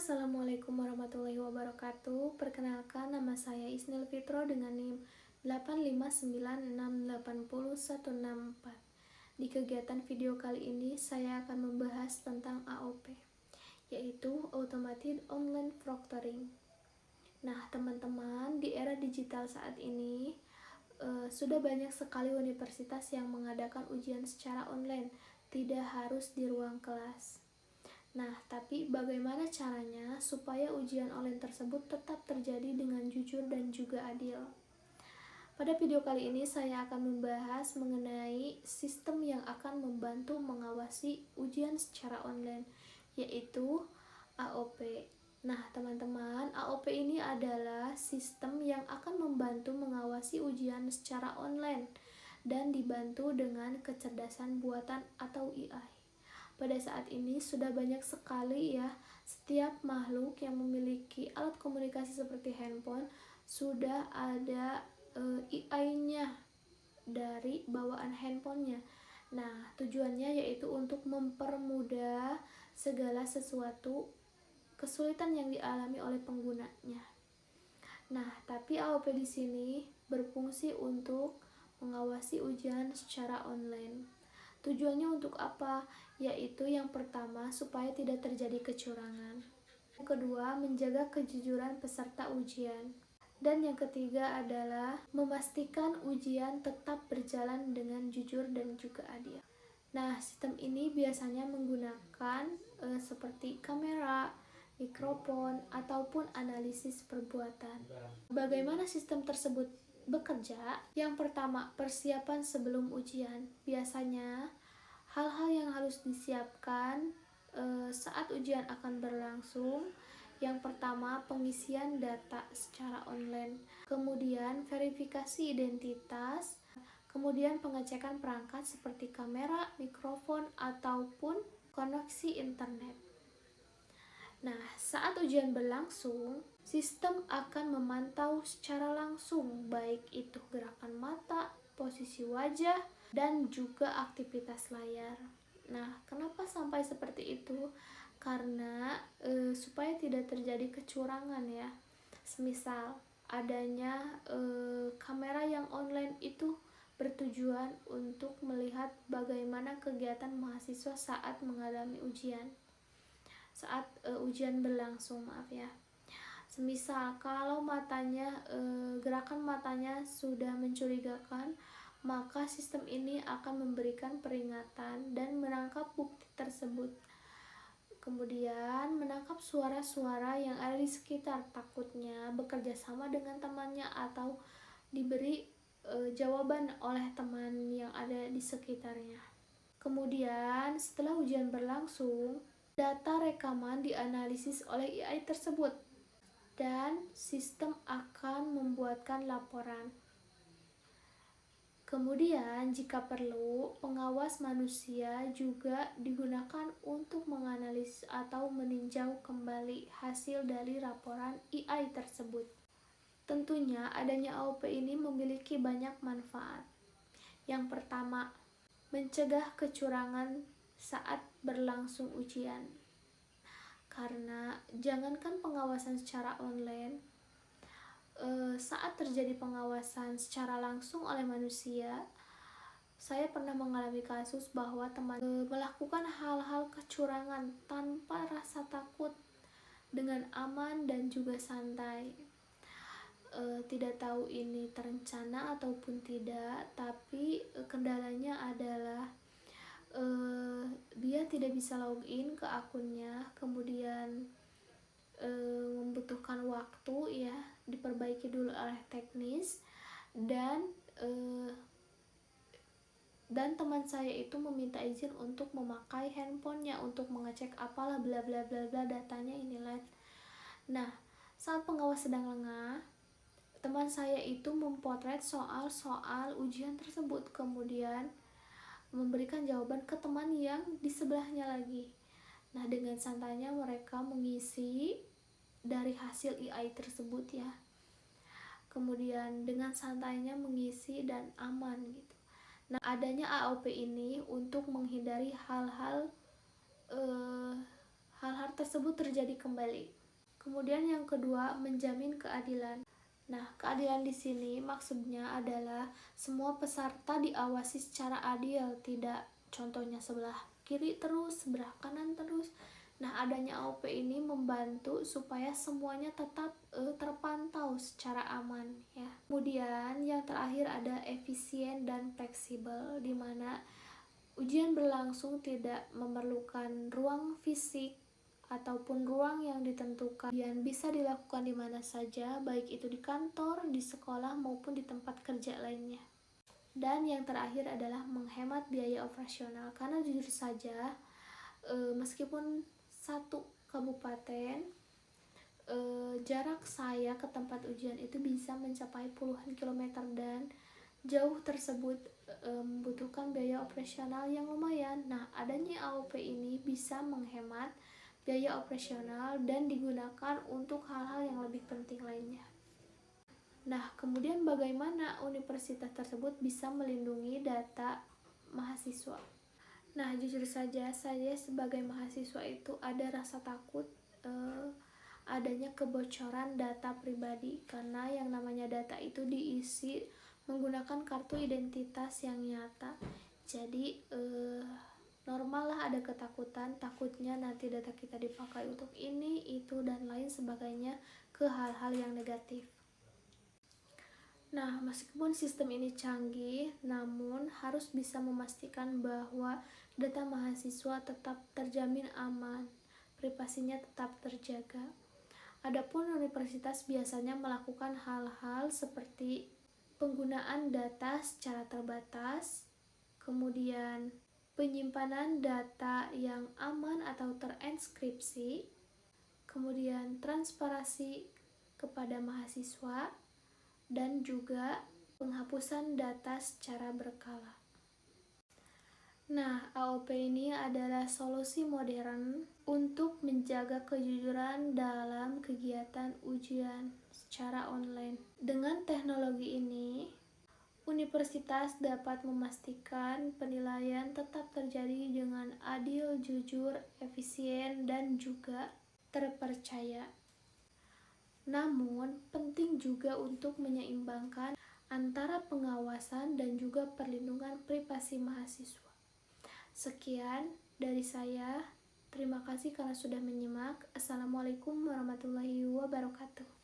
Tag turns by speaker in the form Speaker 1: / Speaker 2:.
Speaker 1: Assalamualaikum warahmatullahi wabarakatuh. Perkenalkan, nama saya Isnil Fitro dengan NIM 859680164. Di kegiatan video kali ini saya akan membahas tentang AOP, yaitu Automated Online Proctoring. Nah, teman-teman, di era digital saat ini sudah banyak sekali universitas yang mengadakan ujian secara online, tidak harus di ruang kelas. Nah, tapi bagaimana caranya supaya ujian online tersebut tetap terjadi dengan jujur dan juga adil? Pada video kali ini saya akan membahas mengenai sistem yang akan membantu mengawasi ujian secara online, yaitu AOP. Nah, teman-teman, AOP ini adalah sistem yang akan membantu mengawasi ujian secara online dan dibantu dengan kecerdasan buatan atau AI. Pada saat ini sudah banyak sekali ya, setiap makhluk yang memiliki alat komunikasi seperti handphone sudah ada AI-nya dari bawaan handphonenya. Nah, tujuannya yaitu untuk mempermudah segala sesuatu kesulitan yang dialami oleh penggunanya. Nah, tapi AOP di sini berfungsi untuk mengawasi ujian secara online. Tujuannya untuk apa? Yaitu yang pertama, supaya tidak terjadi kecurangan. Yang kedua, menjaga kejujuran peserta ujian. Dan yang ketiga adalah memastikan ujian tetap berjalan dengan jujur dan juga adil. Nah, sistem ini biasanya menggunakan seperti kamera, mikrofon, ataupun analisis perbuatan. Bagaimana sistem tersebut bekerja? Yang pertama, persiapan sebelum ujian. Biasanya hal-hal yang harus disiapkan saat ujian akan berlangsung. Yang pertama, pengisian data secara online, kemudian verifikasi identitas, kemudian pengecekan perangkat seperti kamera, mikrofon, ataupun koneksi internet. Nah, saat ujian berlangsung, sistem akan memantau secara langsung baik itu gerakan mata, posisi wajah, dan juga aktivitas layar. Nah, kenapa sampai seperti itu? Karena supaya tidak terjadi kecurangan ya. Semisal adanya kamera yang online itu bertujuan untuk melihat bagaimana kegiatan mahasiswa saat mengalami ujian. Saat ujian berlangsung, maaf ya. Semisal kalau gerakan matanya sudah mencurigakan, maka sistem ini akan memberikan peringatan dan menangkap bukti tersebut. Kemudian menangkap suara-suara yang ada di sekitar, takutnya bekerja sama dengan temannya atau diberi jawaban oleh teman yang ada di sekitarnya. Kemudian setelah ujian berlangsung, data rekaman dianalisis oleh AI tersebut dan sistem akan membuatkan laporan. Kemudian jika perlu, pengawas manusia juga digunakan untuk menganalisis atau meninjau kembali hasil dari laporan AI tersebut. Tentunya adanya AOP ini memiliki banyak manfaat. Yang pertama, mencegah kecurangan saat berlangsung ujian. Karena jangankan pengawasan secara online, saat terjadi pengawasan secara langsung oleh manusia, saya pernah mengalami kasus bahwa teman melakukan hal-hal kecurangan tanpa rasa takut, dengan aman dan juga santai. Tidak tahu ini terencana ataupun tidak, tapi kendalanya adalah dia tidak bisa login ke akunnya, kemudian membutuhkan waktu ya, diperbaiki dulu oleh teknis, dan teman saya itu meminta izin untuk memakai handphonenya untuk mengecek apalah bla bla bla bla datanya inilah. Nah, saat pengawas sedang lengah, teman saya itu mempotret soal-soal ujian tersebut, kemudian memberikan jawaban ke teman yang di sebelahnya lagi. Nah, dengan santainya mereka mengisi dari hasil AI tersebut ya. Kemudian dengan santainya mengisi dan aman gitu. Nah, adanya AOP ini untuk menghindari hal-hal hal-hal tersebut terjadi kembali. Kemudian yang kedua, menjamin keadilan. Nah, keadilan di sini maksudnya adalah semua peserta diawasi secara adil, tidak contohnya sebelah kiri terus, sebelah kanan terus. Nah, adanya AOP ini membantu supaya semuanya tetap terpantau secara aman ya. Kemudian yang terakhir ada efisien dan fleksibel, di mana ujian berlangsung tidak memerlukan ruang fisik ataupun ruang yang ditentukan, dan bisa dilakukan di mana saja, baik itu di kantor, di sekolah, maupun di tempat kerja lainnya. Dan yang terakhir adalah menghemat biaya operasional, karena jujur saja meskipun satu kabupaten, jarak saya ke tempat ujian itu bisa mencapai puluhan kilometer, dan jauh tersebut membutuhkan biaya operasional yang lumayan. Nah, adanya AOP ini bisa menghemat biaya operasional dan digunakan untuk hal-hal yang lebih penting lainnya. Nah, kemudian bagaimana universitas tersebut bisa melindungi data mahasiswa? Nah, jujur saja saya sebagai mahasiswa itu ada rasa takut adanya kebocoran data pribadi, karena yang namanya data itu diisi menggunakan kartu identitas yang nyata. Jadi normal lah ada ketakutan, takutnya nanti data kita dipakai untuk ini, itu, dan lain sebagainya ke hal-hal yang negatif. Nah, meskipun sistem ini canggih, namun harus bisa memastikan bahwa data mahasiswa tetap terjamin aman, privasinya tetap terjaga. Adapun universitas biasanya melakukan hal-hal seperti penggunaan data secara terbatas, kemudian penyimpanan data yang aman atau terenskripsi, kemudian transparansi kepada mahasiswa, dan juga penghapusan data secara berkala. Nah, AOP ini adalah solusi modern untuk menjaga kejujuran dalam kegiatan ujian secara online. Dengan teknologi ini, universitas dapat memastikan penilaian tetap terjadi dengan adil, jujur, efisien, dan juga terpercaya. Namun, penting juga untuk menyeimbangkan antara pengawasan dan juga perlindungan privasi mahasiswa. Sekian dari saya. Terima kasih karena sudah menyimak. Assalamualaikum warahmatullahi wabarakatuh.